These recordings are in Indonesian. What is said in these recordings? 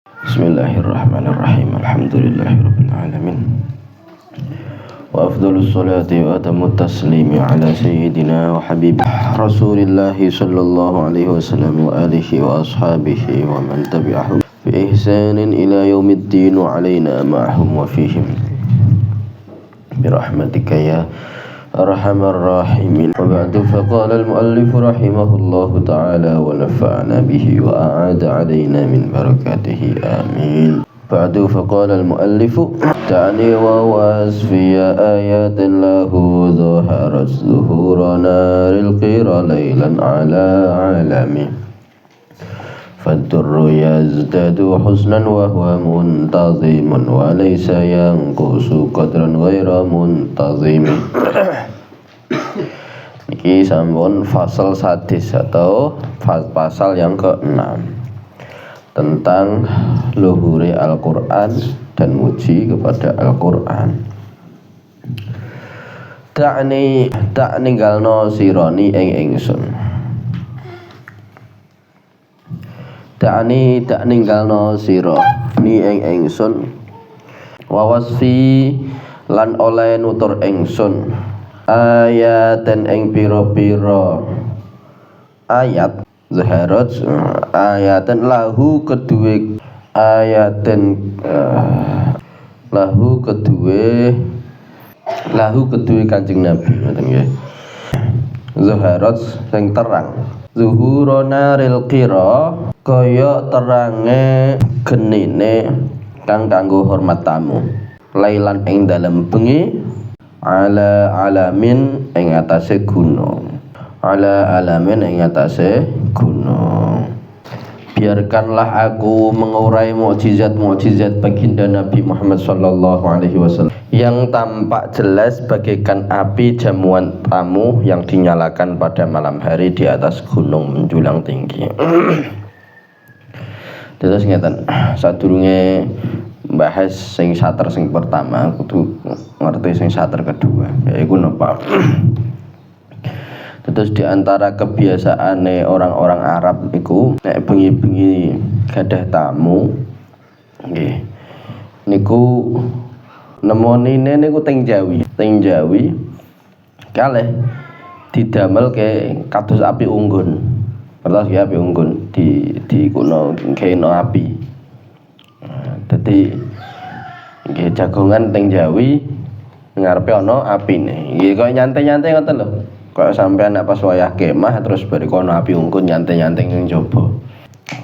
Bismillahirrahmanirrahim. Alhamdulillahirabbil alamin. Wa afdhalus salati wa atamut taslimi ala sayyidina wa habib Rasulillah sallallahu alaihi wasallam wa alihi wa ashabihi wa man tabi'ahum bi ihsanin ila yaumiddin wa alaina ma'hum wa fihim bi rahmatika ya arhamar rahimin. Wa ba'du, faqala al-muallif rahimahullahu ta'ala wa nafa'na bihi wa a'ada 'alaina min barakatihi amin. Ba'du, faqala al-muallif ta'ni wa wasfiya ayatin lahu zaharat zuhura naril qira laylan 'ala 'alami فالدر يزداد حسنا وهو منتظم وليس ينقص قدرا غير منتظم. Niki sampun fasal sadis atau pasal yang ke-6 tentang luhure Al-Qur'an dan muji kepada Al-Qur'an. Tak ninggalno sironi ingsun. Tak ninggalno sira ni ingsun wawasfi lan oleh nutur ingsun ayaten ing pira-pira ayat zaharat ayaten lahu kedue ayaten lahu kedue Kanjeng Nabi ngoten nggih. Zaharat sing terang zuhurana ril qira kaya terange genine kang kanggo hormat tamu lailan ing dalem bengi ala alamin ing atase gunung biarkanlah aku mengurai mukjizat baginda Nabi Muhammad sallallahu alaihi wasallam yang tampak jelas bagaikan api jamuan tamu yang dinyalakan pada malam hari di atas gunung menjulang tinggi. Terus ngeten, sadurunge bahas sing sater sing pertama kudu ngerti sing sater kedua, yaiku napa. Terus di antara kebiasaane orang-orang Arab iku nek bengi-bengi gadah tamu nggih niku nemonine niku teng Jawi kalih didamelke kados api unggun. Terus ya api unggun di kuno kene api. Dadi nggih jagongan teng Jawi ngarepe ana apine. Nggih koyo nyantai-nyantai ngoten lho. Kok sampean nek pas wayah kemah terus bariku ana api unggun nyantai-nyantai ning jaba.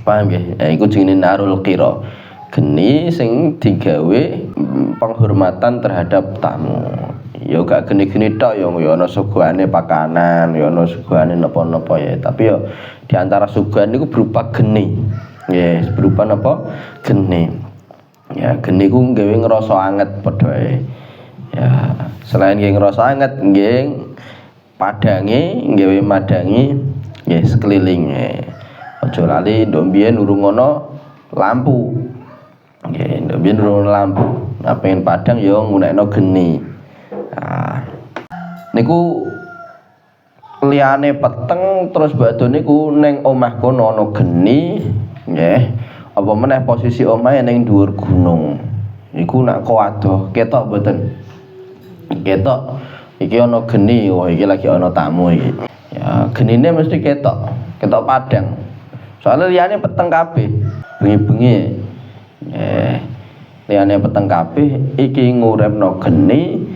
Paham nggih? Iku jenenge narul qira. Geni sing digawe penghormatan terhadap tamu. Ya gak geni-geni tok ya ana suguhane pakanan, ya ana suguhane napa-napa ya. Tapi ya di antara suguhan niku berupa geni. Nggih, berupa napa? Geni. Ya geni ku gawe ngrasa anget padha ae. Ya, selain nggih ngrasa anget nggih padange gawe madangi nggih sekelilinge. Aja lali ndok mbiyen urung ana lampu. Nggih, ndok mbiyen urung ana lampu. Nah, pengen padang ya nggunakno geni. Nah, niku liyane peteng terus badhe niku ning omah kono ana geni nggih. Apa meneh posisi omahe ning dhuwur gunung. Iku nek kawadoh ketok mboten. Ketok iki ana geni, wah iki lagi ana tamu iki. Ya, genine mesti ketok padang. Soale liyane peteng kabeh. Bengi-bengi liyane peteng kabeh iki ngurepno geni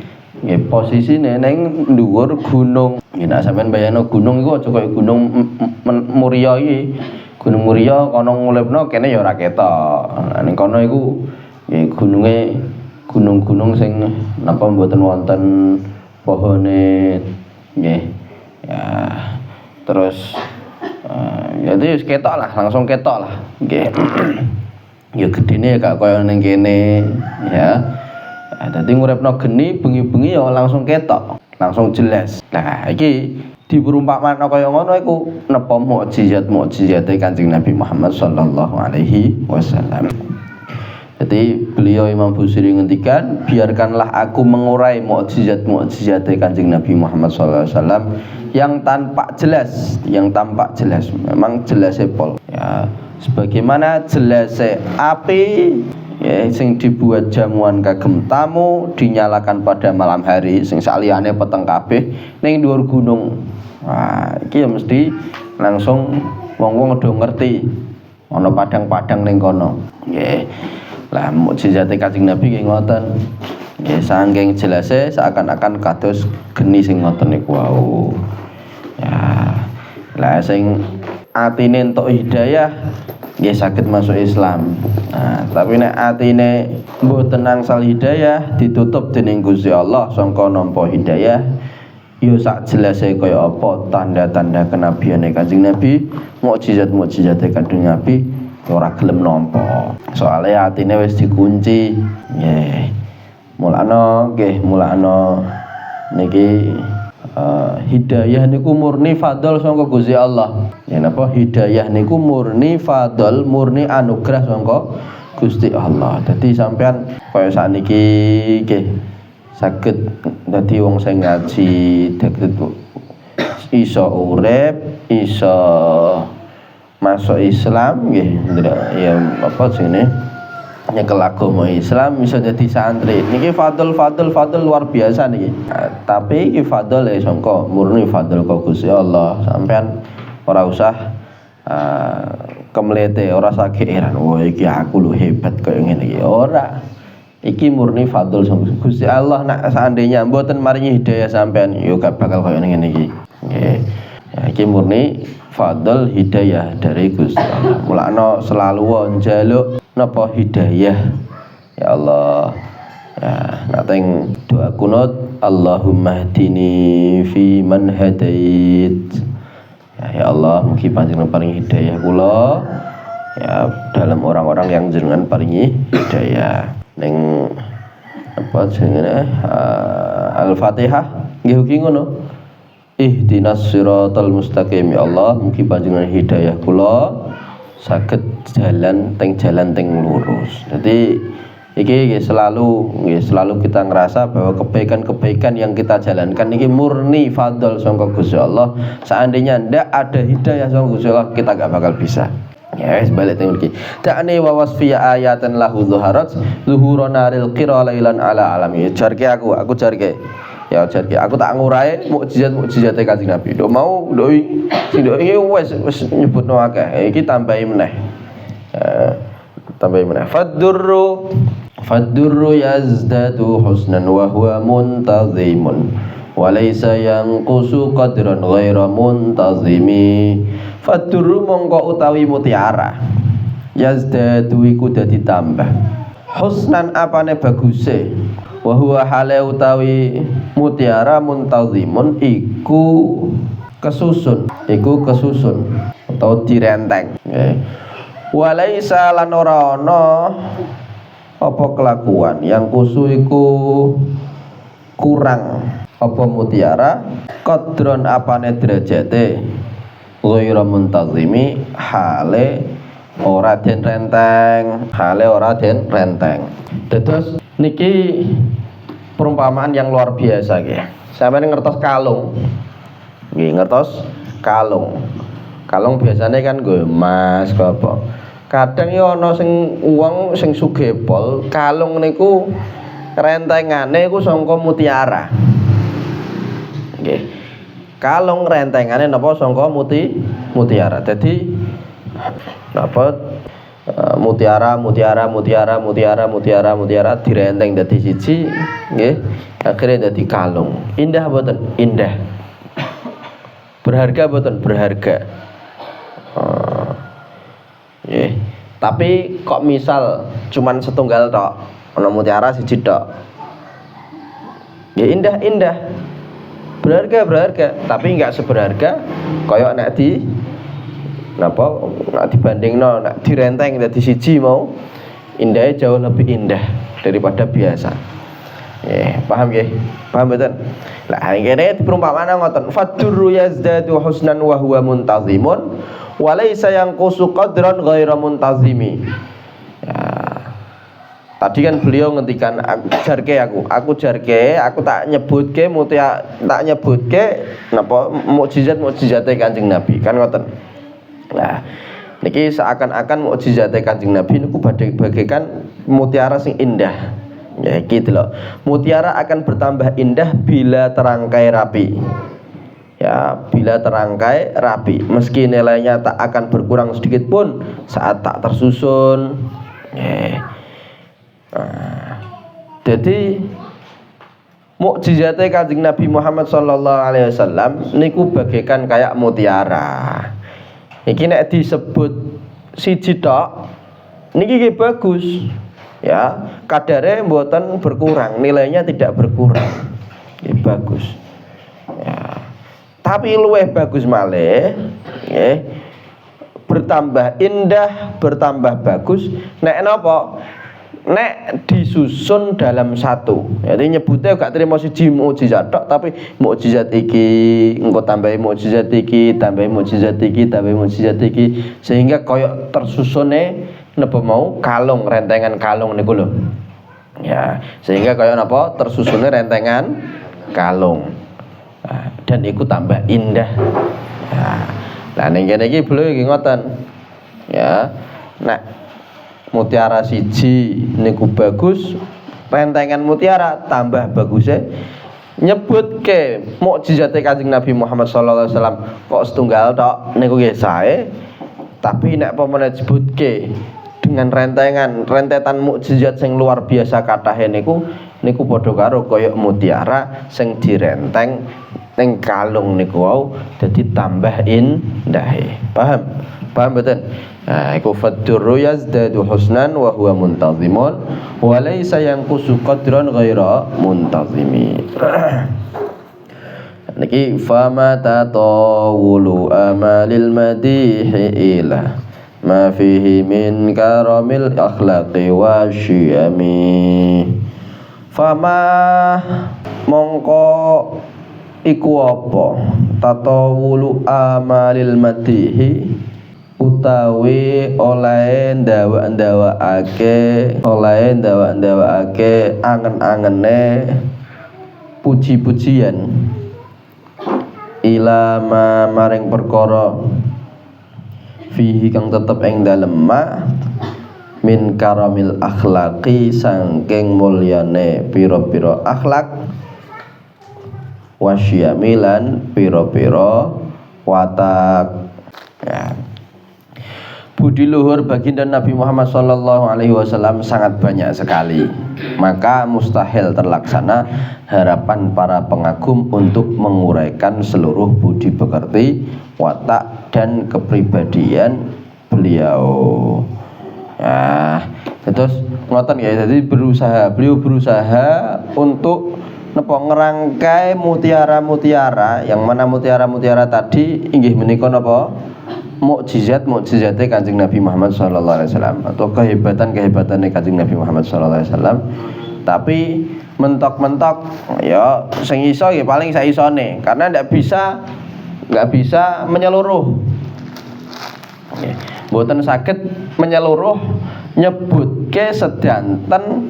nggih posisine ning dhuwur gunung. Nggih nek sampean bayangno gunung iku aja kaya gunung Muria iki. Gunung Muria kono ngurepno kene ya ora ketok. Nah ning kono iku nggih gunung-gunung sing napa mboten wonten pohone nggih. Ya terus ya itu ketok lah, langsung ketok lah nggih. Ya gedene gak kaya ning kene ya. Dadi ngurepno geni bengi-bengi ya langsung ketok, langsung jelas. Nah, iki diperumpamakno kaya ngono iku napa mukjizat-mukjizate Kanjeng Nabi Muhammad sallallahu alaihi wasallam. Jadi beliau Imam Busiri ngendikan, biarkanlah aku mengurai mukjizat-mukjizate Kanjeng Nabi Muhammad sallallahu alaihi wasallam yang tampak jelas, memang jelas pol. Ya, sebagaimana jelase api ya, sing dibuat jamuan kagem tamu dinyalakan pada malam hari sing saliyane peteng kabeh ning dhuwur gunung. Wah, iki ya mesti langsung wong-wong udah ngerti ana padang-padang ning kono. Nggih. Lah mukjizate Kanjeng Nabi nggih ngoten. Nggih saking jelase seakan-akan kados geni sing ngoten niku wau. Ya. Lah sing atine entuk hidayah nggih saged masuk Islam. Nah, tapi nek atine mboten angsal hidayah ditutup dening Gusti Allah sangka nampa hidayah ya sak jelase kaya apa tanda-tanda kenabiane Kanjeng Nabi, mukjizat-mukjizate Kanjeng Nabi ora gelem nampa. Soale atine wis dikunci. Nggih. Mulane niki hidayah niku murni fadl sangka Gusti Allah. Ya napa hidayah niku murni fadl, murni anugerah sangka Gusti Allah. Dadi sampean kaya sakniki nggih saged dadi wong sing ngaji, dadi iso urip, iso masuk Islam nggih, ya apa jenenge? Nyekel agama Islam bisa jadi santri niki fadl luar biasa niki. Tapi iki fadl ya sangka murni fadl kok Gusti Allah. Sampean ora usah kemlete, ora usah keeran wah iki aku lho hebat kaya ngene iki. Ora, iki murni fadl sangka Gusti Allah. Nak seandainya mboten maringi hidayah sampean yo gak bakal kaya ngene iki. Nggih. Ya, iki murni fadl hidayah dari Gusti Allah. Mulane selalu njaluk napa hidayah ya Allah. Ya nateng doa kunut Allahumma hdini fi man hadait. Ya Allah mugi panjenengan paringi hidayah kula ya dalam orang-orang yang jenengan paringi hidayah. Ning apa jenenge Al-Fatihah nggih ugi ngono. Ihdinas siratal mustaqim ya Allah mugi panjenengan hidayah kula saged jalan teng lurus. Jadi iki selalu kita ngerasa bahwa kebaikan-kebaikan yang kita jalankan ini murni fadl sangka Gusti Allah. Seandainya ndak ada hidayah sangka Gusti Allah kita gak bakal bisa. Ya wis balik teng mriki. Ta'ani wa wasfiya ayatan lahu zuharat zuhurana ril qira lailan ala alami. Jarke aku jarke. Ya jarke aku tak ngurai mukjizat-mukjizate Kanjeng Nabi. Nduk mau nduk sing nduk iki wis nyebutno akeh. Iki tambahi meneh. Tambahi meneh. Faddurru yazdadu husnan wa huwa muntazimun wa laysa yanqusu qadran ghaira muntazimi. Faddurru mongko utawi mutiara yazdadu iku dadi tambah husnan apane baguse wa huwa hale utawi mutiara muntazimun iku kesusun atau direnteng. Wa laysa lan ora ana apa kelakuan yang kusu iku kurang apa mutiara qadron apane derajate ghairu muntazimi hale ora den renteng. Terus niki perumpamaan yang luar biasa nggih. Sampeyan ngertos kalung. Nggih ngertos kalung. Kalung biasanya kan nggo emas apa. Kadang ya ana sing wong sing sugih pol, kalung niku rentengane iku saka mutiara. Nggih. Kalung rentengane napa saka mutiara. Dadi napa mutiara direnteng dadi siji nggih. Akhirnya dadi kalung. Indah mboten? Indah. Berharga mboten? Berharga. Tapi kok misal cuman setunggal tok, ana mutiara siji tok. Ya indah. Berharga, tapi enggak seberharga kaya nek dibandingno nek direnteng dadi siji mau indahnya jauh lebih indah daripada biasa. Paham nggih? Paham mboten? Lah ngene perumpamaan ngoten, faddurru yazdadu husnan wa huwa muntazimun wa laysa yanqusu qadran ghairu muntazimi. Ya. Tadi kan beliau ngendikan aku tak nyebutke napa mukjizat-mukjizate Kanjeng Nabi. Kan ngoten. Nah, Niki seakan-akan mukjizate Kanjeng Nabi niku bagaikan mutiara sing indah. Ya gitu loh. Mutiara akan bertambah indah bila terangkai rapi. Ya, bila terangkai rapi, meski nilainya tak akan berkurang sedikit pun saat tak tersusun. Jadi mukjizate Kanjeng Nabi Muhammad sallallahu alaihi wasallam niku bagaikan kayak mutiara. Iki nek disebut siji tok niki bagus. Ya, kadare mboten berkurang, nilainya tidak berkurang. Ini bagus. Ya. Tapi luwih bagus malih, nggih. Bertambah indah, bertambah bagus nek napa? Nek disusun dalam satu. Jadi nyebutnya gak terima siji mukjizat tok, tapi mukjizat iki engko tambahi mukjizat iki, tambahi mukjizat iki, tambahi mukjizat iki, sehingga koyok tersusune napa mau kalung, rentengan kalung niku lho. Ya, sehingga koyok napa tersusune rentengan kalung. Nah, dan iku tambah indah. Nah, lah ning kene iki beliau iki ngoten. Ya. Nek mutiara siji niku bagus, rentengan mutiara tambah bagusnya. Nyebut ke mukjizate Kanjeng Nabi Muhammad sallallahu alaihi wasallam kok setunggal tok niku nggih sae, tapi nek pamane disebutke dengan rentetan mukjizat sing luar biasa kathahe niku padha karo kaya mutiara sing direnteng ning kalung niku wau dadi tambah indahe. Paham betul? Nah, iku faddurru yazdadu husnan wa huwa muntazimun wa laysa yanqusu qadran ghaira muntazimi. Niki fama tatawulu amalil madihi ila ma fihi min karamil akhlaqi wa syiyami. Fama mongko iku apa? Tatawulu amalil madihi utawi oleh ndawak-ndawakake angen-angene puji-pujian ila maring perkara fihi kang tetep ing dalem min karamil akhlaqi saking mulyane pira-pira akhlak wasyamilan pira-pira watak. Ya. Budi luhur baginda Nabi Muhammad sallallahu alaihi wasallam sangat banyak sekali. Maka mustahil terlaksana harapan para pengagum untuk menguraikan seluruh budi pekerti, watak dan kepribadian beliau. Ya, terus ngoten ya. Jadi beliau berusaha untuk ngerangkai mutiara-mutiara, yang mana mutiara-mutiara tadi inggih menika napa? Mukjizat-mukjizate Kanjeng Nabi Muhammad sallallahu alaihi wasallam atau kehebatan-kehebatane Kanjeng Nabi Muhammad sallallahu alaihi wasallam. Tapi mentok-mentok ya sing iso ya paling saisone, karena nggak bisa menyeluruh. Nggih, mboten saged menyeluruh nyebutke sedanten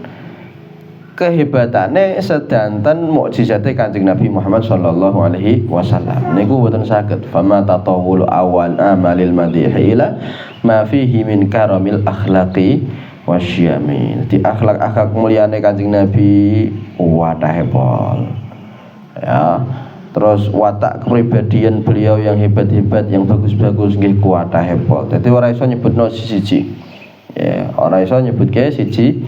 kehebatane sedanten mukjizate Kanjeng Nabi Muhammad sallallahu alaihi wasallam niku mboten saged. Fama tatawul awan amalil madihi ila ma fihi min karamil akhlaqi wasyami. Di akhlak-akhlak mulyane Kanjeng Nabi wadah pol. Ya, terus watak kepribadian beliau yang hebat-hebat, yang bagus-bagus nggih kuwatah pol. Dadi ora iso nyebutno siji-siji. Ya, orang iso nyebutke siji.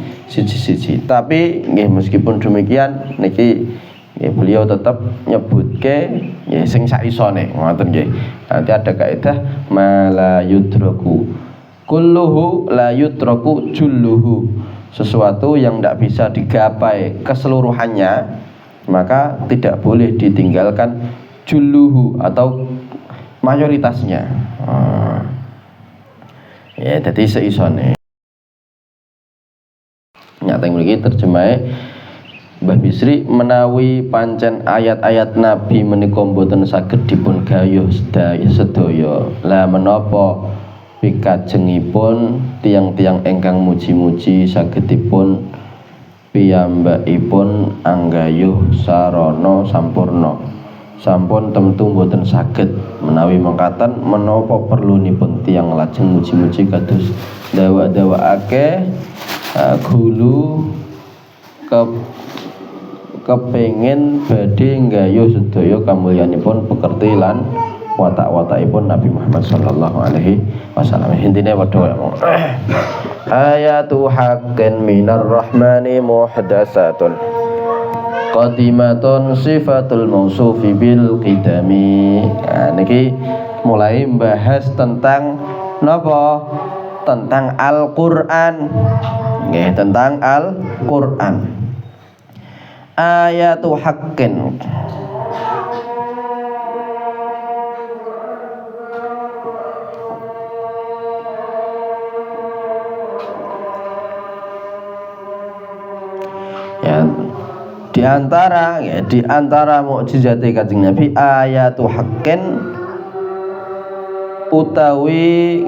Tapi nggih meskipun demikian niki nggih beliau tetap nyebutke nggih sing saisone ngoten nggih. Nanti ada kaidah mala yudraku kulluhu la yudraku julluhu. Sesuatu yang tidak bisa digapai keseluruhannya maka tidak boleh ditinggalkan julluhu atau mayoritasnya. Ya, jadi seisone. Nyata mriki terjemahe Mbah Bisri menawi pancen ayat-ayat Nabi menika boten saged dipun gayuh sedaya. Lah menapa pikajengipun tiang-tiang ingkang muji-muji sagedipun piyambakipun anggayuh sarana sampurna sampun temtu mboten saged menawi mengkatan menapa perlunipun tiyang lajeng muji-muji kados dawa-dawakake gulu kepengin badhe nggayuh sedaya kamulyanipun pekerti lan watak-watakipun Nabi Muhammad sallallahu alaihi wasallam. Intine padha ayatu haqqin minar rahmani muhdatsatun qadimatun sifatul mausufi bil qidami. Nah, niki mulai bahas tentang napa? Tentang Al-Qur'an. Nggih, tentang Al-Qur'an. Ayatu haqqin. Ya, di antara mukjizat Kanjeng Nabi ayatu haqqin utawi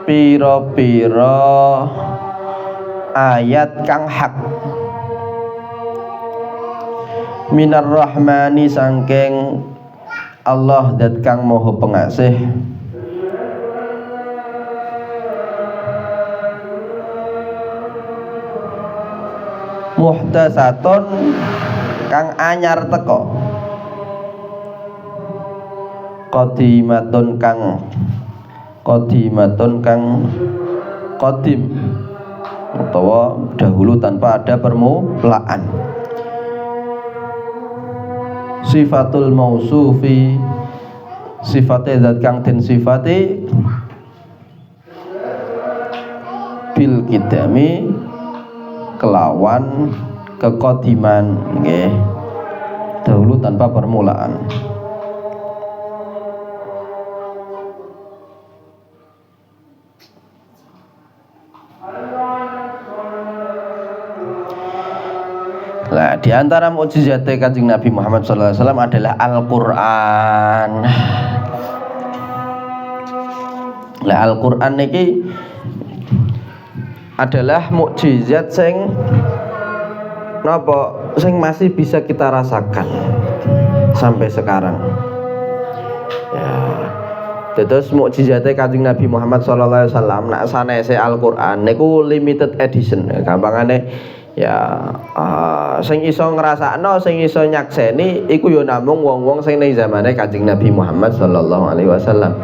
pira-pira ayat kang hak minar rahmani sangking Allah dat kang moho pengasih muhdatsatun kang anyar teko qadimatun kang qadim utawa dahulu tanpa ada permulaan sifatul mausufi sifatnya zat kang den sifati bil qidami kelawan kekodiman nggih dahulu tanpa permulaan. Nah, di antara mukjizat Kanjeng Nabi Muhammad sallallahu alaihi wasallam adalah Al-Qur'an. Lah Al-Qur'an niki adalah mukjizat sing napa sing masih bisa kita rasakan sampai sekarang. Ya. Terus mukjizate Kanjeng Nabi Muhammad sallallahu alaihi wasallam nak sanese Al-Qur'an niku limited edition. Gampangane ya sing iso ngrasakno sing iso nyakseni iku ya namung wong-wong sing ning zamane Kanjeng Nabi Muhammad sallallahu alaihi wasallam.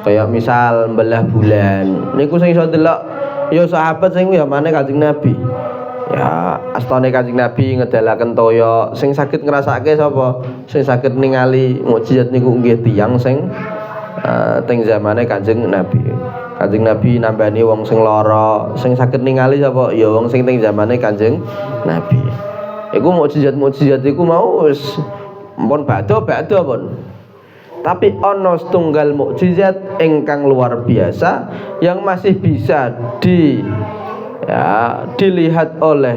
Kayak misal mbelah bulan niku sing iso delok ya sahabat sing zamane Kanjeng Nabi. Ya astane Kanjeng Nabi ngedalaken toya sing saged ngrasake sapa? Sing saged ningali mukjizat niku nggih tiyang sing teng zamane Kanjeng Nabi. Kanjeng Nabi nambani wong sing lara, sing saged ningali sapa? Ya wong sing teng zamane Kanjeng Nabi. Iku mukjizat-mukjizat iku mau wis mpun badha pun. Tapi ana setunggal mukjizat ingkang luar biasa yang masih bisa dilihat oleh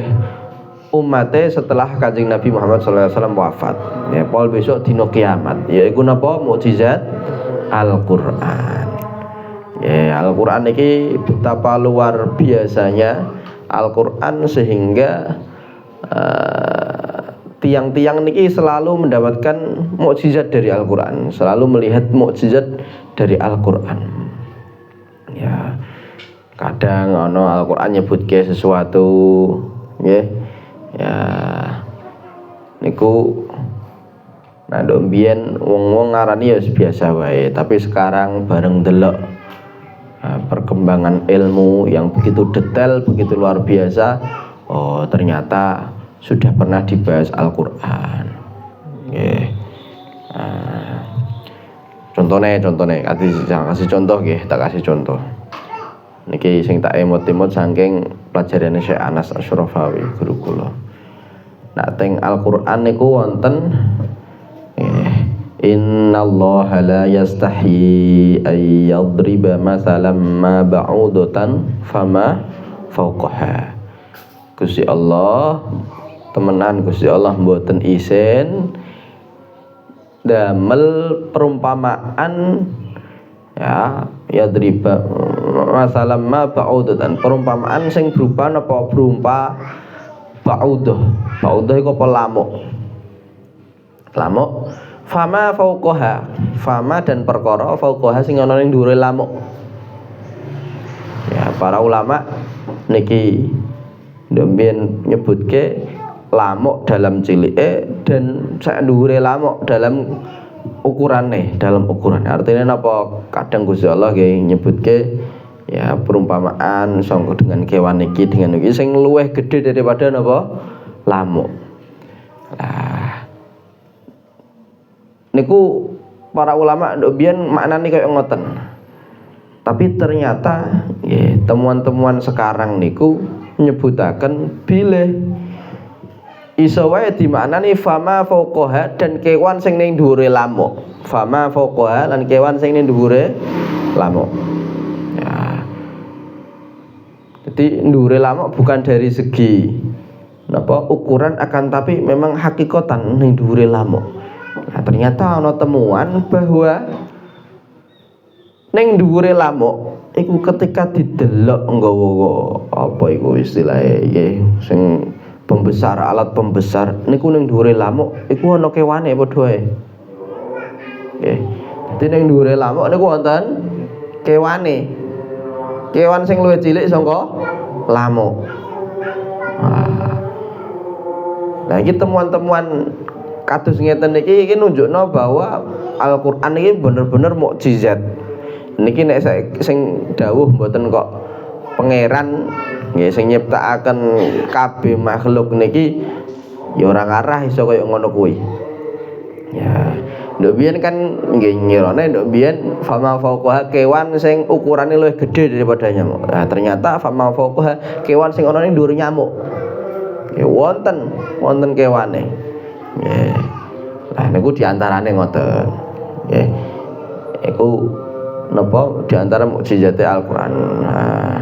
umatnya setelah Kanjeng Nabi Muhammad SAW wafat. Ya, pol besok dino kiamat. Yaiku napa? Mukjizat Al-Qur'an. Ya, Al-Qur'an ini betapa luar biasanya Al-Qur'an sehingga tiang-tiang niki selalu mendapatkan mukjizat dari Al-Qur'an, selalu melihat mukjizat dari Al-Qur'an. Ya, kadang ono Al-Qur'an nyebutke sesuatu nggih. Ya niku nanduk mbiyen wong-wong ngarani ya biasa wae, tapi sekarang bareng delok perkembangan ilmu yang begitu detail, begitu luar biasa, oh ternyata sudah pernah dibahas Al-Qur'an. Nggih. Contohnya kasih contoh nggih, tak kasih contoh. Niki sing tak emot-emot saking pelajarane Syekh Anas Asyrafawi guru kula. Nah teng Al-Qur'an niku wonten innallaha la yastahi ay yadriba masalan ma ba'udatan fama fawqaha. Gusti Allah temenan, Gusti Allah mboten isin damel perumpamaan ya driba masalah ma ba'udatan, perumpamaan sing berupa napa? Berupa ba'udah iku apa? Lamuk Fama fauqaha, fama dan perkara fauqaha sing ana ning dhuwure lamuk. Ya, para ulama niki ndemben nyebutke lamuk dalam cilike dan sak dhuwure lamuk dalam ukurane, dalam ukuran. Artinya napa? Kadang Gusti Allah nggih nyebutke ya perumpamaan sangka dengan kewan iki dengan iki sing luwih gedhe daripada napa? Lamuk. Lah niku para ulama nduk biyen maknane kaya ngoten. Tapi ternyata nggih temuan-temuan sekarang niku nyebutaken bilih iso wae dimaknani fama fauqaha dan kewan sing ning dhuwure lamuk. Fama fauqaha lan kewan sing ning dhuwure lamuk. Ya. Jadi dhuwure lamuk bukan dari segi napa ukuran akan tapi memang hakikatan ning dhuwure lamuk. Nah, ternyata ana temuan bahwa ning dhuwure lamuk iku ketika didelok nggawa apa iku istilahe nggih sing pembesar, alat pembesar niku ning dhuwure lamuk iku ana kewane padha ae. Nggih. Dadi ning dhuwure lamuk niku wonten kewane. Kewan sing luwih cilik saka lamuk. Nah, iki temuan-temuan kados ngeten iki nunjukno bahwa Al-Qur'an iki bener-bener mukjizat. Niki nek sing dawuh mboten kok pangeran nggih sing nyiptakaken kabeh makhluk niki ya ora ngarah iso kaya ngono kuwi. Ya, nduk biyen kan nggih ngirane nduk biyen fama fauqaha kewan sing ukurane luwih gedhe daripada nyamuk. Nah, ternyata fama fauqaha kewan sing ana ning dhuwur nyamuk. Ya wonten kewane. Nggih. Lah niku diantarane ngoten. Nggih. Iku napa diantara mukjizate Al-Qur'an. Nah,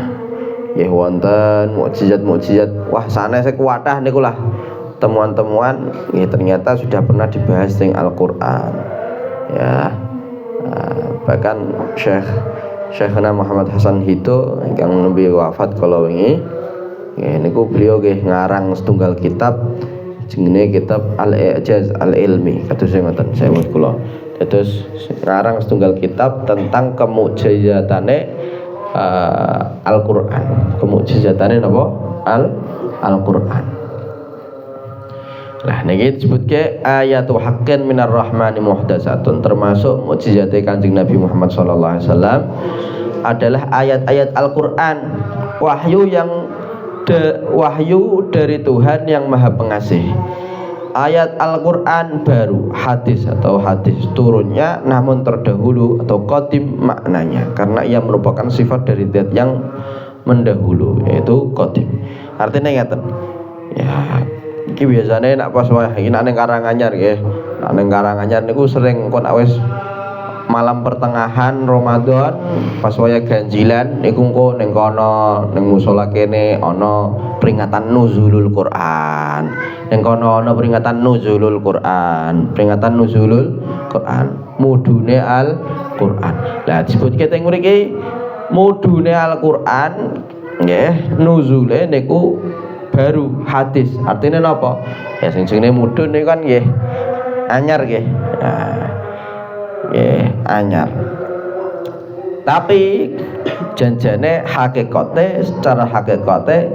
nggih wonten mukjizat-mukjizat. Wah, sanes kuwatah niku lah. Temuan-temuan nggih ternyata sudah pernah dibahas ing Al-Qur'an. Ya. Bahkan Syekhna Muhammad Hasan Hito ingkang nembe wafat kala wingi. Nggih niku beliau nggih ngarang setunggal kitab jenenge kitab Al-I'jaz Al-Ilmi kados ngoten sawet kula. Terus ngarang setunggal kitab tentang kemukjizatane Al-Qur'an. Kemukjizatane napa? Al-Qur'an. Lah niki disebutke ayatu haqqin minar rahmani muhdatsatun, termasuk mukjizate Kanjeng Nabi Muhammad sallallahu alaihi wasallam adalah ayat-ayat Al-Qur'an, wahyu dari Tuhan yang Maha Pengasih. Ayat Al-Qur'an baru, hadis turunnya namun terdahulu atau qadim maknanya karena ia merupakan sifat dari zat yang mendahulu yaitu qadim. Artinya ngeten. Ya, iki biasane nek pas wae nek ning Karanganyar nggih. Nek ning Karanganyar niku sering kon awis malam pertengahan Ramadan pas waya ganjilan niku engko ning kono ning musala kene ana peringatan nuzulul Quran. Ning kono ana peringatan nuzulul Quran, mudune Al-Qur'an. Lah disebutke teng mriki mudune Al-Qur'an nggih nuzule niku baru hadis. Artinya napa? Ya sing jenenge mudun niku kan nggih anyar nggih. Nah, anyar. Tapi janjane secara hakikate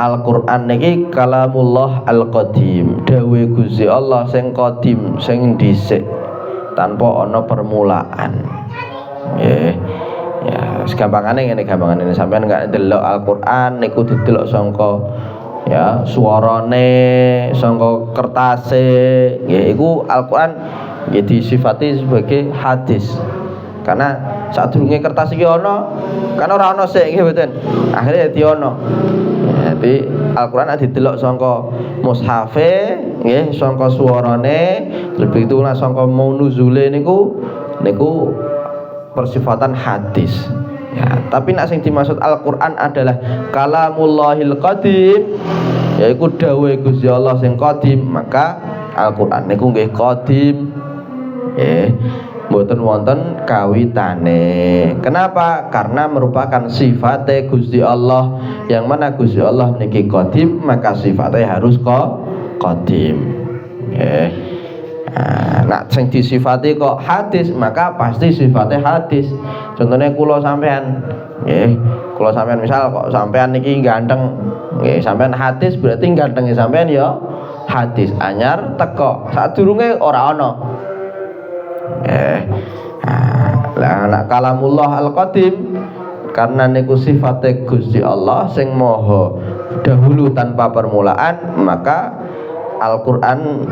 Al-Qur'an niki kalamullah al-qadim, dawuhe Gusti Allah sing qadim, sing dhisik tanpa ana permulaan. Nggih. Ya, gampangane ngene sampean gak delok Al-Qur'an niku didelok sangka ya suarane, sangka kertase, nggih iku Al-Qur'an nggih disifati sebagai hadis. Karena sadurunge kertas iki ana, kan ora ana sik nggih mboten. Akhire dadi ana. Jadi Al-Qur'an didelok sangka mushafe, nggih, sangka suarane, terus begitu lah sangka nuzule niku persifatan hadis. Ya, tapi nek sing dimaksud Al-Qur'an adalah kalamullahil qadim, yaiku dawuhe Gusti Allah sing qadim, maka Al-Qur'an niku nggih qadim. Mboten wonten kawitane. Kenapa? Karena merupakan sifate Gusti Allah, yang mana Gusti Allah niki qadim, maka sifatnya harus qadim. Nak sing disifati kok hadis, maka pasti sifatnya hadis. Contohnya kula sampean, nggih, kula sampean misal kok sampean niki ganteng, nggih, sampean hadis berarti gantenge sampean ya hadis. Anyar teko, sadurunge ora ana. Nggih. Lah nak kalamullah al-qadim karena niku sifatnya Gusti Allah sing maha dahulu tanpa permulaan, maka Al-Qur'an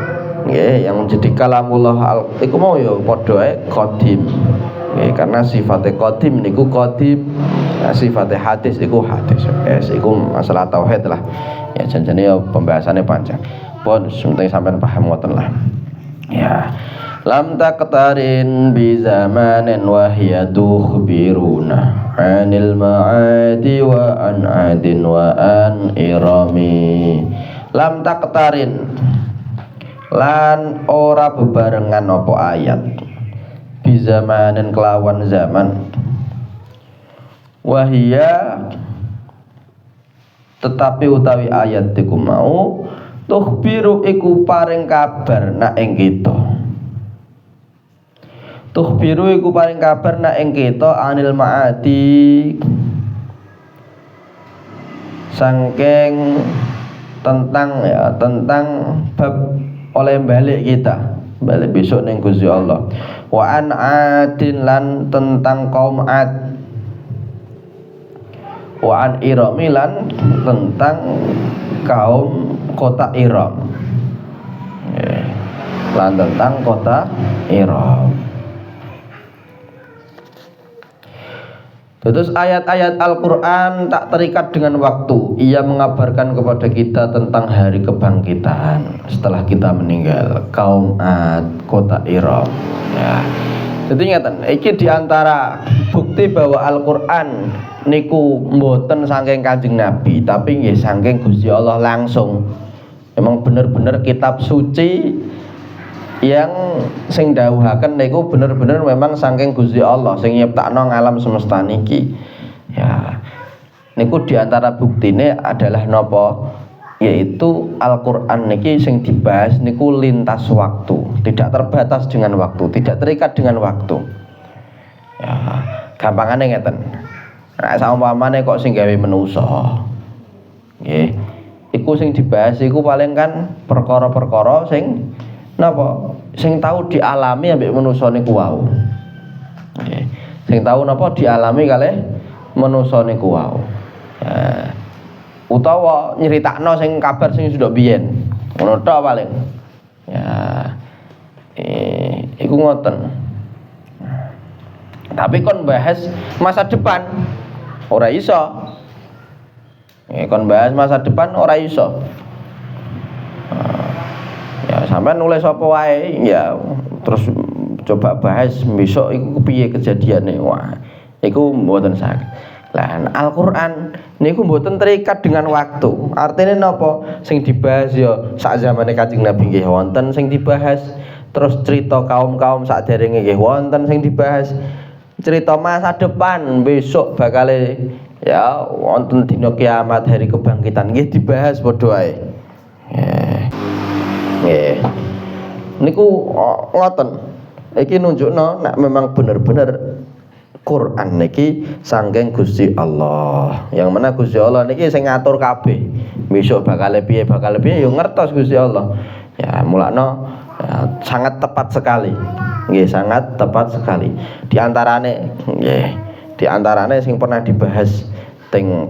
yang menjadi kalamullah iku mau ya padha ae qadim. Karena sifatnya qadim niku qadim, sifatnya hadis iku hadis. Iku masalah tauhid lah. Ya janjane ya pembahasannya panjang. Pun penting sampean paham ngoten lah. Ya. Lam taqtarin bi zamanin wa hiya tukhbiruna 'anil ma'adi wa an 'adin wa an irami. Lam taqtarin lan ora bebarengan apa ayat bi zamanin kelawan zaman wa hiya tetapi utawi ayat iku mau tukhbiru iku paring kabar nak ing kita. Tukhbiru iku paring kabar nak ing kita anil ma'ati sangking tentang bab oleh balik kita, balik besok ning Gusti Allah. Wa an adin lan tentang kaum Ad. Wa an irami lan tentang kaum kota Iram. Lan tentang kota Iram. Terus ayat-ayat Al-Quran tak terikat dengan waktu. Ia mengabarkan kepada kita tentang hari kebangkitan setelah kita meninggal, kaum Ad, kota Iram. Ya. Jadi ngeten, iki diantara bukti bahwa Al-Quran niku mboten saking Kanjeng Nabi, tapi nggih saking Gusti Allah langsung. Memang bener-bener kitab suci yang sing dawuhaken niku bener-bener memang saking Gusti Allah sing nyiptakno alam semesta niki. Ya. Niku diantara buktine adalah napa? Yaitu Al-Qur'an niki sing dibahas niku lintas waktu, tidak terbatas dengan waktu, tidak terikat dengan waktu. Ya, gampangane ngeten. Nek saumpamane kok sing gawe manusa. Nggih. Iku sing dibahas iku paling kan perkara-perkara sing napa sing tahu dialami ambek manusa niku wau. Nggih. Sing tahu napa dialami kalih manusa niku wau. Utawa nyeritakno sing kabar sing sudah biyen. Ngono tok paling. Ya. Iku ngoten. Tapi kon bahas masa depan ora iso. Kon bahas masa depan ora iso. Ya sampean nulis apa wae ya terus coba bahas besok iku piye kejadiane. Wah, iku mboten saged. Lah Al-Qur'an niku mboten terikat dengan waktu. Artine napa? Sing dibahas ya sak zamane Kanjeng Nabi nggih wonten sing dibahas. Terus cerita kaum-kaum saderenge nggih wonten sing dibahas. Cerita masa depan besok bakal ya wonten dina kiamat, hari kebangkitan nggih dibahas padha wae. Nggih. Niku ngoten. Iki nunjukno nek memang bener-bener Quran niki saking Gusti Allah. Yang mana Gusti Allah niki sing ngatur kabeh. Besok bakal piye yo ngertos Gusti Allah. Ya mulakno ya, sangat tepat sekali. Nggih, sangat tepat sekali. Di antarane nggih, di antarane sing pernah dibahas teng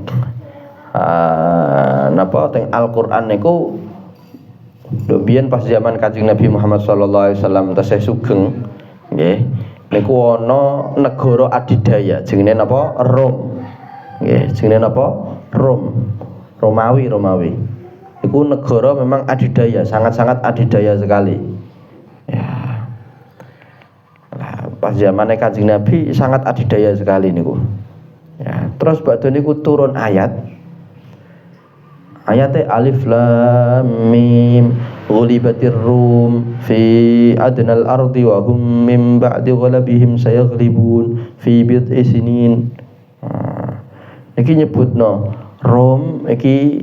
napa teng Al-Qur'an niku biyen pas zaman Kanjeng Nabi Muhammad sallallahu alaihi wasallam tasih sugeng nggih. Niku ana negara adidaya jenenge napa? Rom. Nggih, jenenge napa? Rom. Romawi. Iku negara memang adidaya, sangat-sangat adidaya sekali. Ya. Nah, pas zamane Kanjeng Nabi sangat adidaya sekali niku. Ya, terus badhe niku turun ayat. Ayate alif lam mim ghulibatir rum fi adnal ardi wa hum min ba'di ghalabihim sayaghlibun fi bid'i sinin. Iki nyebutno Rom iki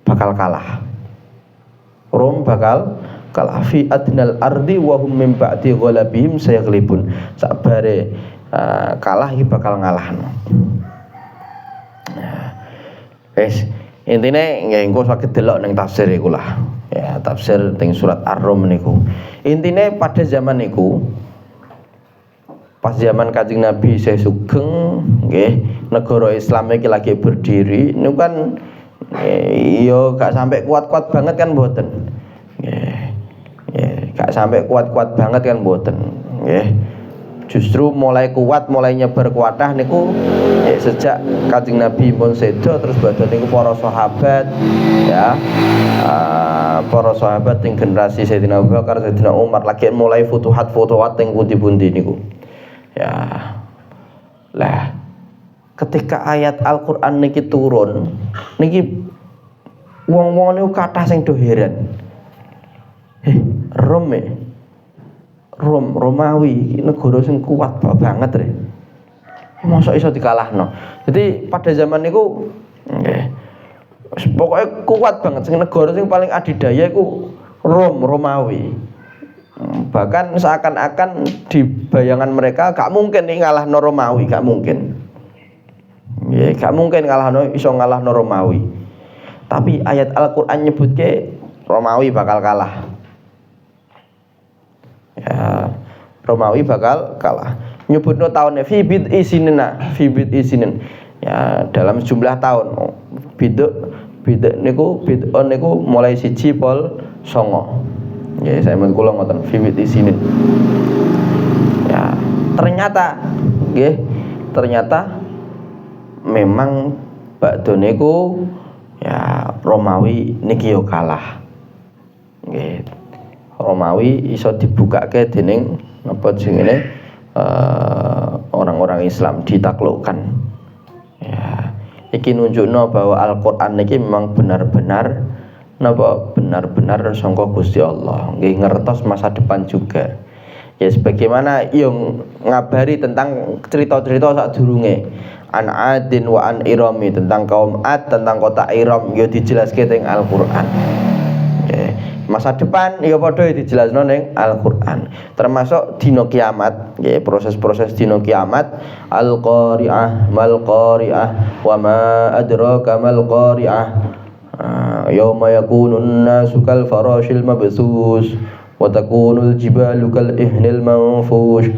bakal kalah. Rom bakal kalah fi adnal ardi wa hum min ba'di ghalabihim sayaghlibun. Sabare kalah iki bakal ngalahno. Wis intine nggih engko saged delok ning tafsir iku lah. Ya, tafsir teng surat Ar-Rum niku. Intine pada zaman niku pas zaman Kanjeng Nabi isih sugeng nggih, negara Islam iki lagi berdiri niku kan yo gak sampai kuat-kuat banget kan mboten. Nggih. Gak sampai kuat-kuat banget kan mboten. Nggih. Justru mulai kuat, mulai nyebar kuatah niku sejak Kanjeng Nabi pun sedo terus badhe niku para sahabat ya. Para sahabat ing generasi Sayyidina Abu Bakar, Sayyidina Umar lagi mulai futuhat ing pundi-pundi niku. Ya. Lah ketika ayat Al-Qur'an niki turun niki wong-wong niku kathah sing do heran. Romawi negara sing kuat banget re. Mosok iso dikalahno. Jadi pada zaman niku nggih pokoknya kuat banget sing negara sing paling adidaya iku Romawi. Bahkan seakan-akan di bayangan mereka gak mungkin nih ngalahno Romawi, gak mungkin. Ya, gak mungkin iso ngalahno Romawi. Tapi ayat Al-Qur'an nyebutke Romawi bakal kalah. Ya, Romawi bakal kalah. Nyebutno tahunnya fi bid'i sinin. Ya, dalam sejumlah tahun. Bid'on niku mulai 1 pol 9. Ya, saya men kula ngoten fi bid'i sinin. Ya, ternyata memang bakdo niku ya Romawi niki yo kalah. Nggih. Romawi iso dibukake dening napa jenenge orang-orang Islam ditaklukkan. Ya, iki nunjukno bahwa Al-Qur'an niki memang benar-benar sangka Gusti Allah. Nggih ngertos masa depan juga. Ya sebagaimana yang ngabari tentang cerita-cerita sadurunge an Adin wa an Irami, tentang kaum Ad, tentang kota Iram ya dijelaske teng Al-Qur'an. Masa depan ya padha dijelasno ning Al-Qur'an. Termasuk dina kiamat, nggih proses-proses dina kiamat, Al-Qari'ah mal Qari'ah wa ma adraka mal Qari'ah. Yauma yakunun nasu kal farashil mabsus wa takunul jibalu kal ihnil manfush.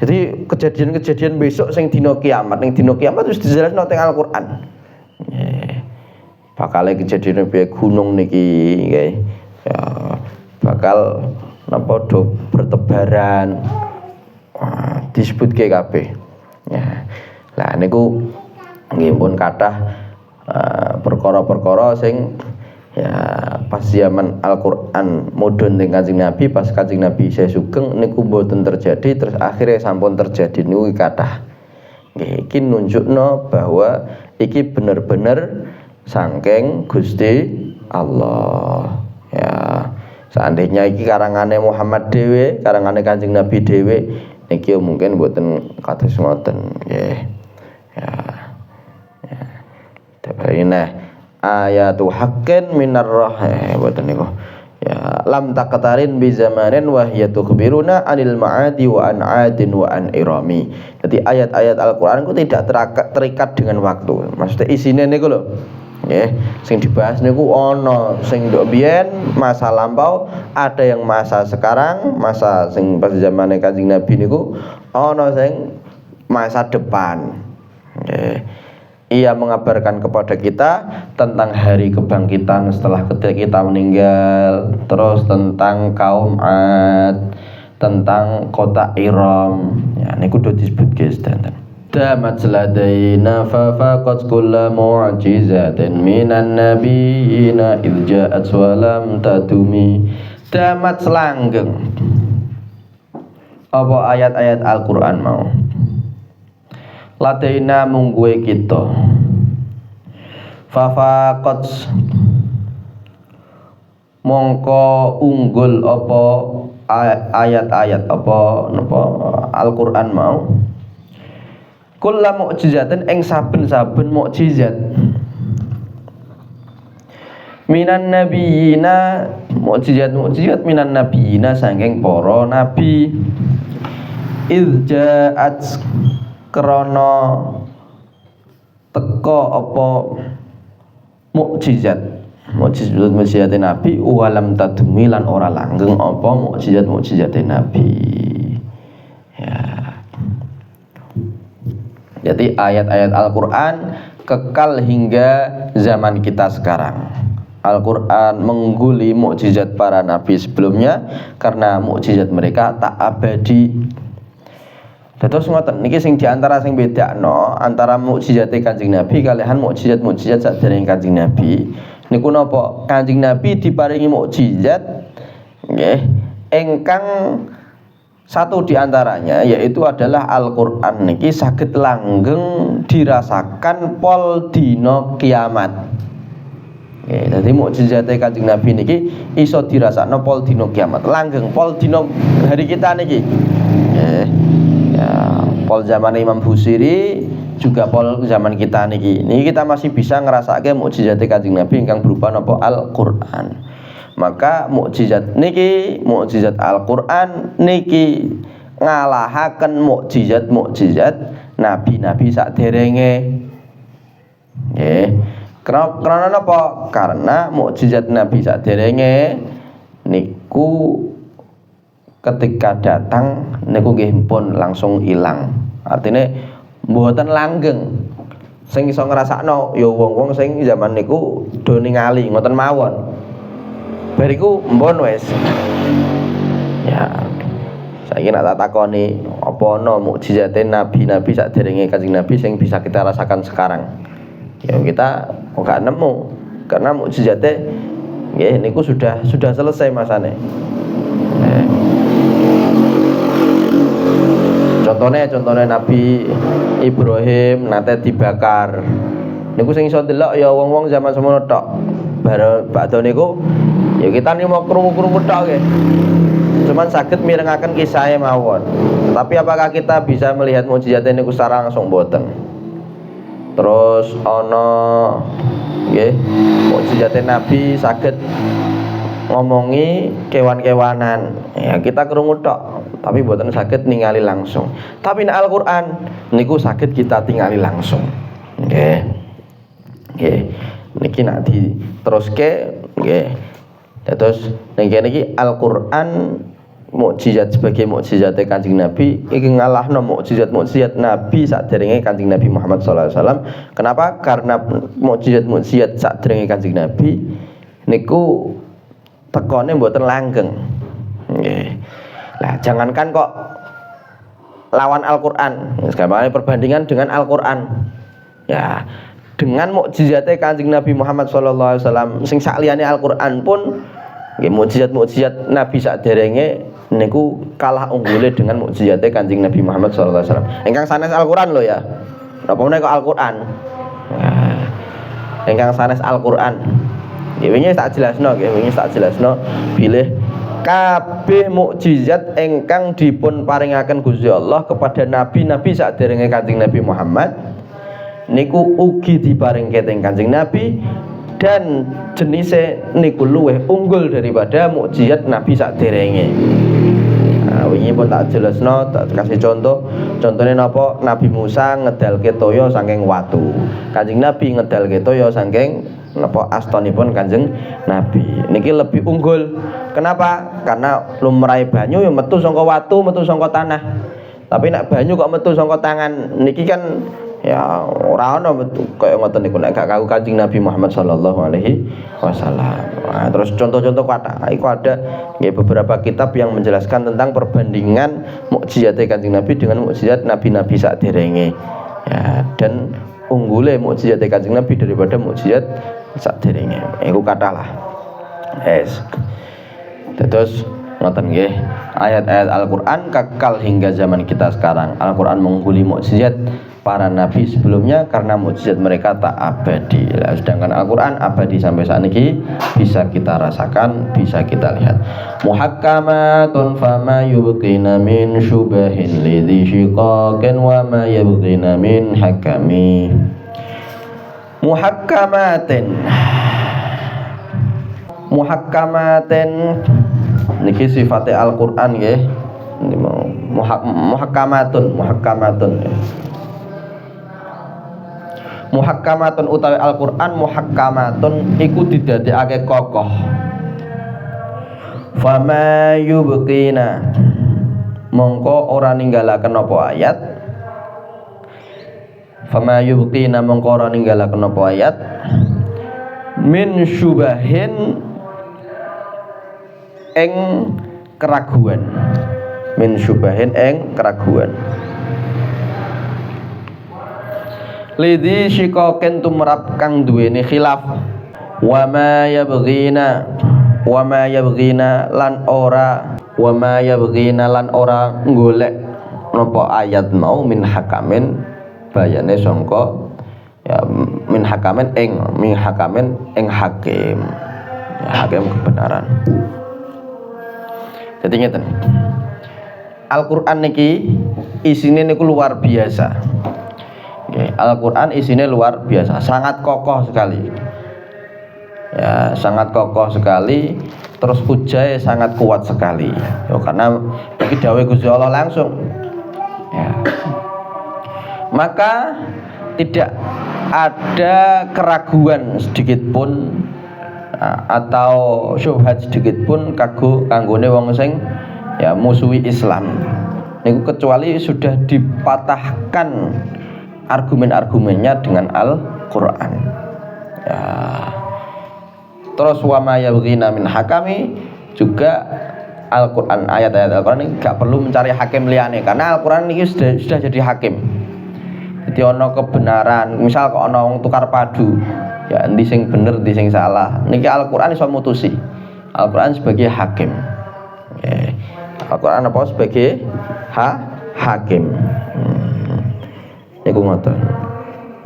Jadi kejadian-kejadian besok sing dina kiamat, ning dina kiamat wis dijelasno teng Al-Qur'an. Nggih. Bakal kejadian piye gunung niki nggih. Ya, bakal napa do bertebaran. Disebutke kabeh. Ya. Lah niku nggih pun kathah perkara-perkara sing ya pas zaman Al-Qur'an mudhun ning Kanjeng Nabi, pas Kanjeng Nabi isih sugeng niku mboten terjadi, terus akhirnya sampun terjadi niku kathah. Nggih, iki nunjukno bahwa iki bener-bener saking Gusti Allah. Ya, seandainya iki karangane Muhammad dhewe, karangane Kanjeng Nabi dhewe niki mungkin mboten kados ngoten nggih. Ya. Tabarina ayatu haqqin minar rahim mboten niku. Ya, lam taqtarin bi zamanin wa hiya tukhbiruna anil ma'adi wa an 'adin wa an irami. Jadi ayat-ayat Al-Qur'an itu tidak terikat dengan waktu. Maksudnya isine niku lho. Nggih, sing dibahas niku ana sing nduk biyen masa lampau, ada yang masa sekarang, masa sing pas zamane Kanjeng Nabi niku ana sing masa depan. Nggih. Ia mengabarkan kepada kita tentang hari kebangkitan setelah kita meninggal, terus tentang kaum Ad, tentang kota Iram. Ya niku do disebut guys danten. Damat ladaina fa faqat kulla mu'jizatin minan nabiyina idh ja'at wa lam tadumi. Damat langgeng apa ayat-ayat Al-Qur'an mau. Ladaina mungguwe kita. Fa faqat mongko unggul apa ayat-ayat apa napa Al-Qur'an mau. Kulla mukjizatin ing saben-saben mukjizat minan nabiyina, mukjizat minan nabiyina saking para nabi. Idh ja'at krana teka apa mukjizat nabi walam tadmi lan ora langgeng apa mukjizat nabi. Ya. Jadi ayat-ayat Al-Qur'an kekal hingga zaman kita sekarang. Al-Qur'an mengguli mukjizat para nabi sebelumnya karena mukjizat mereka tak abadi. Terus ngoten niki sing diantara sing bedakno antara mukjizate Kanjeng Nabi kalihan mukjizat sadèrèng Kanjeng Nabi. Niku napa? Kanjeng Nabi diparingi mukjizat nggih ingkang satu diantaranya yaitu adalah Al-Qur'an niki saged langgeng dirasakan pol dina kiamat. Jadi mukjizate Kanjeng Nabi niki iso dirasakno pol dina kiamat, langgeng pol dina hari kita niki. Ya, pol zaman Imam Busiri juga pol zaman kita niki. Niki kita masih bisa ngrasake mukjizat Kanjeng Nabi ingkang berupa napa Al-Qur'an. Maka mukjizat Al-Qur'an niki ngalahaken mukjizat nabi-nabi saderenge. Nggih. Karena napa? Karena mukjizat nabi saderenge niku ketika datang niku nggih pun langsung ilang. Artine mboten langgeng. Sing iso ngrasakno ya wong-wong sing zaman niku do ningali ngoten mawon. Bariku mbon wis. Ya. Saiki nek tak takoni apa ana mukjizate nabi-nabi saderenge Kanjeng Nabi sing bisa kita rasakan sekarang. Ya kita enggak nemu karena mukjizate nggih niku sudah selesai masane. Contohnya Nabi Ibrahim nate dibakar. Niku sing iso delok ya wong-wong zaman semono tok. Bar bakdo niku ya kita nimo krungu-krungu tok nggih. Cuman saged mirengaken kisahe mawon. Tapi apakah kita bisa melihat mukjizat niku secara langsung boten? Terus ana nggih mukjizat Nabi saged ngomongi kewan-kewanan. Ya kita krungu tok, tapi mboten saged ningali langsung. Tapi nek Al-Qur'an niku saged kita tingali langsung. Nggih. Nggih. Niki nek diteruske nggih. Terus niki Al-Qur'an mukjizat sebagai mukjizat Kanjeng Nabi iki ngalahno mukjizat Nabi saderenge Kanjeng Nabi Muhammad sallallahu alaihi wasallam. Kenapa? Karena mukjizat saderenge Kanjeng Nabi niku tekone mboten langgeng. Nggih. Lah jangankan kok lawan Al-Qur'an. Sekarang perbandingan dengan Al-Qur'an. Ya, dengan mukjizate Kanjeng Nabi Muhammad sallallahu alaihi wasallam sing sakliyane Al-Qur'an pun nggih mukjizat Nabi saderenge niku kalah unggule dengan mukjizate Kanjeng Nabi Muhammad sallallahu alaihi wasallam. Ingkang sanes Al-Qur'an lho ya. Napa menika kok Al-Qur'an? Nah, ingkang sanes Al-Qur'an. Nggih wingi tak jelasno bilih kabeh mukjizat ingkang dipun paringaken Gusti Allah kepada nabi-nabi saderenge Kanjeng Nabi Muhammad niku ugi diparingke teng Kanjeng Nabi dan jenise niku luwih unggul daripada mukjizat nabi saderenge. Nah, wingi pun tak jelasno, tak kasih contohnya napa? Nabi Musa ngedalke toya saking watu. Kanjeng Nabi ngedalke toya saking napa astonipun Kanjeng Nabi. Niki lebih unggul. Kenapa? Karena lumrahe banyu ya metu saka watu, metu saka tanah. Tapi nek banyu kok metu saka tangan niki kan ya ora ana metu kaya ngoten niku nek gak kanggo Kanjeng Nabi Muhammad sallallahu alaihi wasallam. Nah, terus contoh-contoh kata iku ada nggih beberapa kitab yang menjelaskan tentang perbandingan mukjizat Kanjeng Nabi dengan mukjizat nabi-nabi saderenge. Ya, dan unggule mukjizat Kanjeng Nabi daripada mukjizat saderenge. Iku kathah. Yes. Terus ngoten nggih, ayat-ayat Al-Qur'an kekal hingga zaman kita sekarang. Al-Qur'an mengungguli mukjizat para nabi sebelumnya karena mukjizat mereka tak abadi. Sedangkan Al-Qur'an abadi sampai saat ini bisa kita rasakan, bisa kita lihat. Muhakkamatun fama yubqina min syubahin lidhi syiqaqin wa ma yubqina min hakami. Muhakkamatin muhakkamatin niki sifate Al-Qur'an nggih. Muhakkamatun muhakkamatun utawi Al-Qur'an muhakkamatun iku didadekake kokoh. Fama yubqina mongko ora ninggalaken apa ayat. Fama yubqina mongko ora ninggalaken apa ayat min syubahin ing keraguan. Min syubahin ing keraguan. Lidhi syikoken tumrap kang duweni khilaf. Wa ma yabghina lan ora golek napa ayat mau min hakamin bayane sangka ya min hakamin ing hakim ya, hakim kebenaran. Jadi ngeten Al-Qur'an niki isine niku luar biasa. Al-Qur'an isine luar biasa, sangat kokoh sekali. Ya, sangat kokoh sekali, terus hujah sangat kuat sekali. Ya, karena iki dawuh Gusti Allah langsung. Ya. Maka tidak ada keraguan sedikit pun atau syubhat sedikit pun kanggone wong sing ya musuhi Islam niku kecuali sudah dipatahkan argumen-argumennya dengan Al-Qur'an. Ya. Terus wa ma yabghina min hakami juga Al-Qur'an, ayat-ayat Al-Qur'an ini gak perlu mencari hakim liyane karena Al-Qur'an ini sudah jadi hakim. Jadi ono kebenaran, misal kok ono wong tukar padu, ya endi sing bener, endi sing salah. Niki Al-Qur'an iso mutusi. Al-Qur'an sebagai hakim. Okay. Al-Qur'an apa sebagai hakim. Iku ngoten.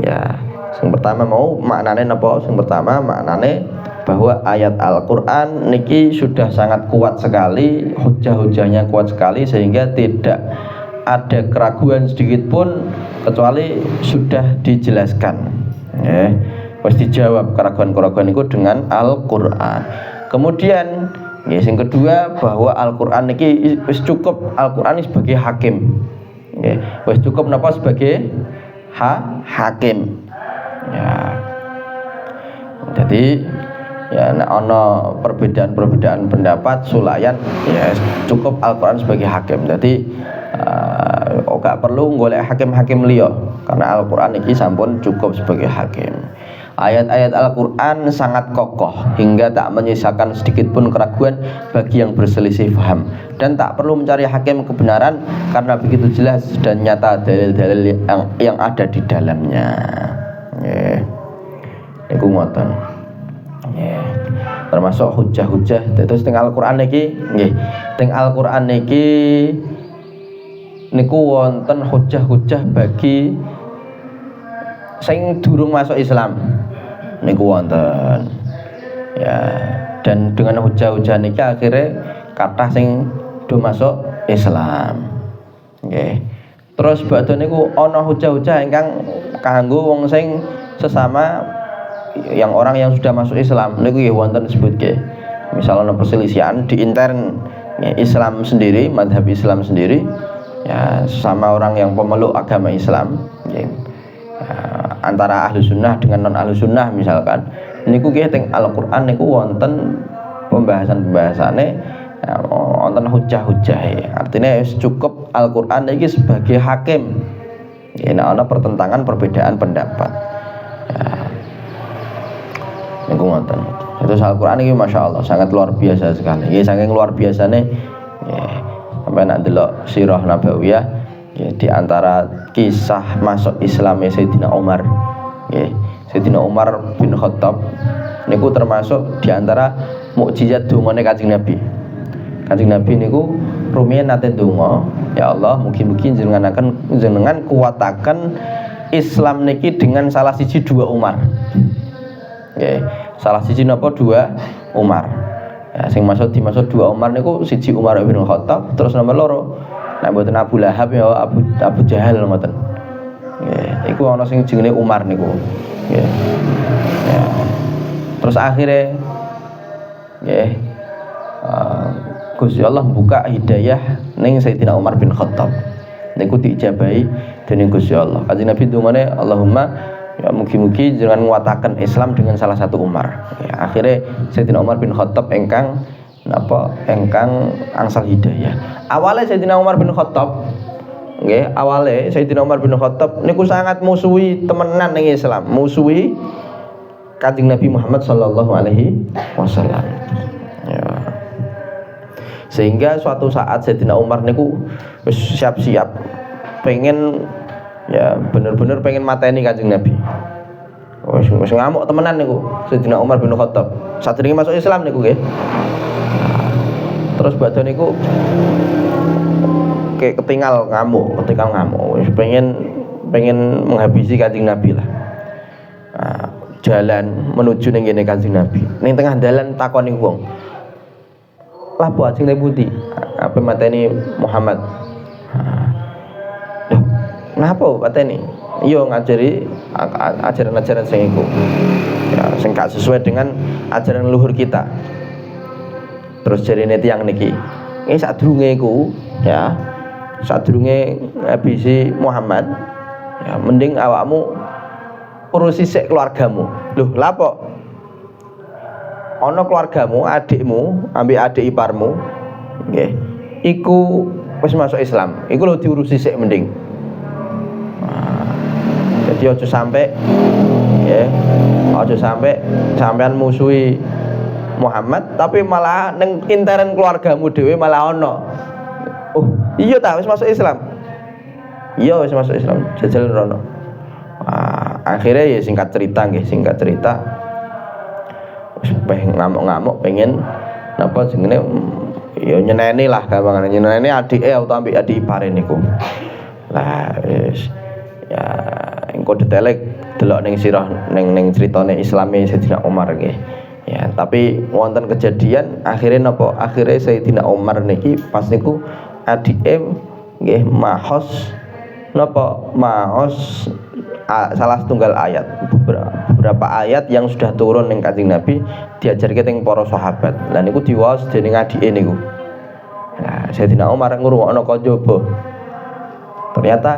Ya, sing pertama mau maknane napa? Sing pertama maknane bahwa ayat Al-Qur'an niki sudah sangat kuat sekali, hujah-hujahnya kuat sekali sehingga tidak ada keraguan sedikit pun kecuali sudah dijelaskan. Wis dijawab keraguan-keraguan itu dengan Al-Qur'an. Kemudian yang kedua bahwa Al-Qur'an niki wis cukup, Al-Qur'an ini sebagai hakim. Wis cukup napa sebagai hakim. Ya. Jadi ya nek ana perbedaan pendapat sulayan ya cukup Al-Qur'an sebagai hakim. Jadi gak perlu golek hakim-hakim liya karena Al-Qur'an iki sampun cukup sebagai hakim. Ayat-ayat Al-Qur'an sangat kokoh hingga tak menyisakan sedikit pun keraguan bagi yang berselisih paham dan tak perlu mencari hakim kebenaran karena begitu jelas dan nyata dalil-dalil yang ada di dalamnya. Iku ngoten. Termasuk hujah-hujah. Terus teng Al-Qur'an niki nggih, teng Al-Qur'an niki niku wonten hujah-hujah bagi sing durung masuk Islam. Niku wonten. Ya, dan dengan hujah-hujah niki akhirnya kathah sing do masuk Islam. Nggih. Terus badhe niku ana hujah-hujah ingkang kanggo wong sing sesama yang orang yang sudah masuk Islam niku nggih wonten disebutke. Misal ana perselisihan di intern ya, Islam sendiri, mazhab Islam sendiri ya sama orang yang pemeluk agama Islam ya, antara ahlu sunnah dengan non ahlu sunnah misalkan niku nggih teng Al-Qur'an niku wonten pembahasan-pembahasane ya, wonten hujah-hujah artinya cukup Al-Qur'an iki sebagai hakim ya ana pertentangan perbedaan pendapat ya niku wonten. Terus Al-Qur'an iki masyaallah sangat luar biasa sekali ya saking luar biasane ya sampai nak delok sirah nabawiyah ya, di antara kisah masuk Islam Sayyidina Umar ya, Sayyidina Umar bin Khattab niku termasuk di antara mukjizat dungane Kanjeng Nabi. Kanjeng Nabi niku rumiyin nate donga, ya Allah mugi-mugi jenengan kuwataken Islam niki dengan salah siji dua Umar. Ya, salah siji napa dua Umar. Ya, sing dimaksud dua Umar niku siji Umar bin Khattab terus nomor loro nek mboten Abu Lahab ya Abu Jahal ngoten. Nggih, iku ana sing jenenge Umar niku. Nggih. Ya. Terus akhirnya nggih Gusti Allah buka hidayah ning Sayyidina Umar bin Khattab niku diijabahi dening Gusti Allah. Kanjeng Nabi ndongane Allahumma ya mugi-mugi jenengan nguataken Islam dengan salah satu Umar. Ya, akhirnya Sayyidina Umar bin Khattab engkang angsal hidayah. Awalnya Sayyidina Umar bin Khattab nggih, awalnya Sayyidina Umar bin Khattab niku sangat musuhi temenan ning Islam, musuhi Kanjeng Nabi Muhammad sallallahu alaihi wasallam. Ya. Sehingga suatu saat Sayyidina Umar niku wis siap-siap pengen ya bener-bener pengen mateni Kanjeng Nabi. Wis ngamuk temenan niku Sayyidina Umar bin Khattab. Sadurunge masuk Islam niku nggih. Terus badhe niku kayak ketinggal ngamuk, wis pengen menghabisi Kanjeng Nabi lah. Nah, jalan menuju ning ngene Kanjeng Nabi. Ning tengah dalan takoni wong. Lah apa ajeng pundi? Apa mateni Muhammad? Loh, napa pateni? Iya ngajari ajaran-ajaran sing iku. Ya, sing gak sesuai dengan ajaran leluhur kita. Terus jarine tiyang niki, sadurunge iku ya, sadurunge habisi Muhammad, ya mending awakmu urusi sik keluargamu. Loh, lha apa? Ana keluargamu, adikmu, ambek adik iparmu, nggih. Iku wis masuk Islam. Iku lho diurusi sik mending. Jadi aja sampai nggih, aja sampai sampean musuhi Muhammad tapi malah ning intern keluargamu dhewe malah ana. Oh, iya ta wis masuk Islam. Iya wis masuk Islam, jajal rono. Akhirnya ya singkat cerita pengen ngamuk-ngamuk pengen napa jenenge ya nyeneni lah gampangane nyeneni adike utawa ambek adik ipare niku. Lah wis ya engko detaile delok ning sirah ning critane Islame Sayyidina Umar nggih. Ya, tapi wonten kejadian akhirnya napa? Akhirnya Sayyidina Umar niki pas niku adike nggih mahos napa? Mahos salah setunggal ayat, beberapa ayat yang sudah turun ning Kanjeng Nabi diajarke teng para sahabat. Lah niku diwaos dening adike niku. Nah, Sayyidina Umar ngrungokno kajaba. Ternyata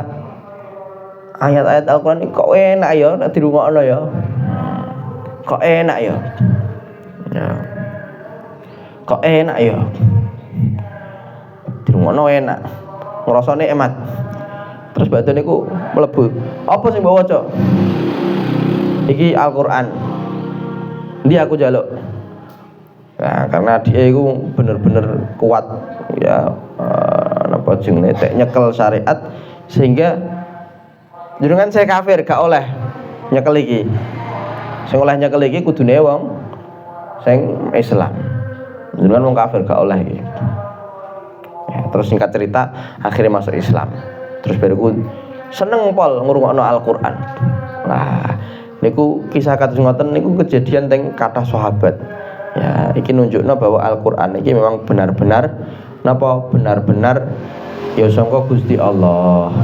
ayat-ayat Al-Qur'an iki kok enak ya nek dirungokno ya. Kok enak ya. Ya. Kok enak ya. Dirungokno enak. Ngrasane emat. Terus badhe niku mlebu. Apa sing mbok waca? Iki Al-Qur'an. Ndi aku njaluk. Nah, karena dia itu bener-bener kuat ya napa jenenge tek nyekel syariat sehingga jenengan saya kafir gak oleh nyekel iki. Sing oleh nyekel iki kudune wong sing Islam. Jenengan wong kafir gak oleh iki. Ya, terus singkat cerita akhirnya masuk Islam. Terus baru seneng pol ngrungokno Al-Qur'an. Nah, niku kisah kados ngoten niku kejadian teng kathah sahabat. Ya, iki nunjukno bahwa Al-Qur'an iki memang benar-benar napa benar-benar ya sangka Gusti Allah.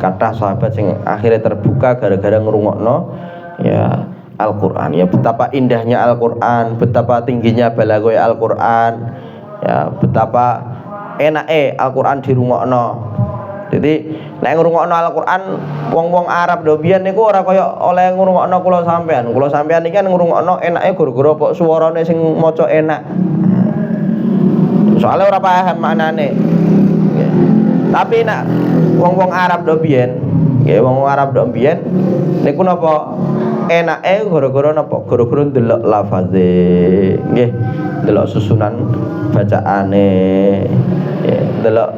Kathah sahabat sing akhirnya terbuka gara-gara ngrungokno ya Al-Qur'an. Ya betapa indahnya Al-Qur'an, betapa tingginya balagoe Al-Qur'an. Ya, betapa enake Al-Qur'an dirungokno. Jadi nek ngrungokno Al-Qur'an wong-wong Arab do biyen niku ora kaya oleh ngrungokno kula sampean. Kula sampean iki kan ngrungokno enake gara-gara kok suarane sing maca enak. Soale ora paham maknane. Nggih. Tapi nek wong-wong Arab do biyen, nggih wong Arab do biyen niku napa enake gara-gara napa? Gara-gara ndelok lafaze. Nggih, ndelok susunan bacaane. Nggih, ndelok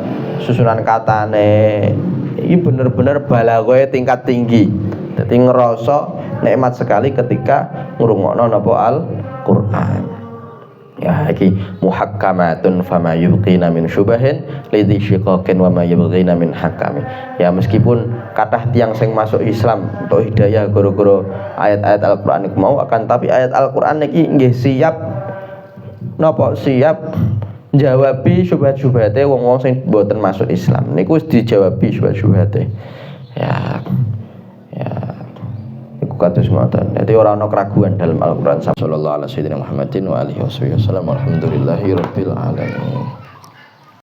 susunan katane. Ini bener-bener balagoe tingkat tinggi. Jadi ngerasa nikmat sekali ketika ngrungokno napa Al-Qur'an. Ya iki muhakkamatun fama yubqina min syubahin lidhi syiqaqin wa ma yubghina min hakami. Ya meskipun kathah tiyang sing masuk Islam untuk hidayah gara-gara ayat-ayat Al-Qur'an iku mau akan tapi ayat Al-Qur'an iki nggih siap napa siap jawabi syubhat-syubhate wong-wong sing mboten masuk Islam. Niku wis dijawabi syubhat-syubhate. Ya. Ya. Iku kados ngoten. Dadi ora ana keraguan dalam Al-Qur'an. Sallallahu alaihi wasallam Muhammadin wa alihi wasallam. Alhamdulillahirabbil alamin.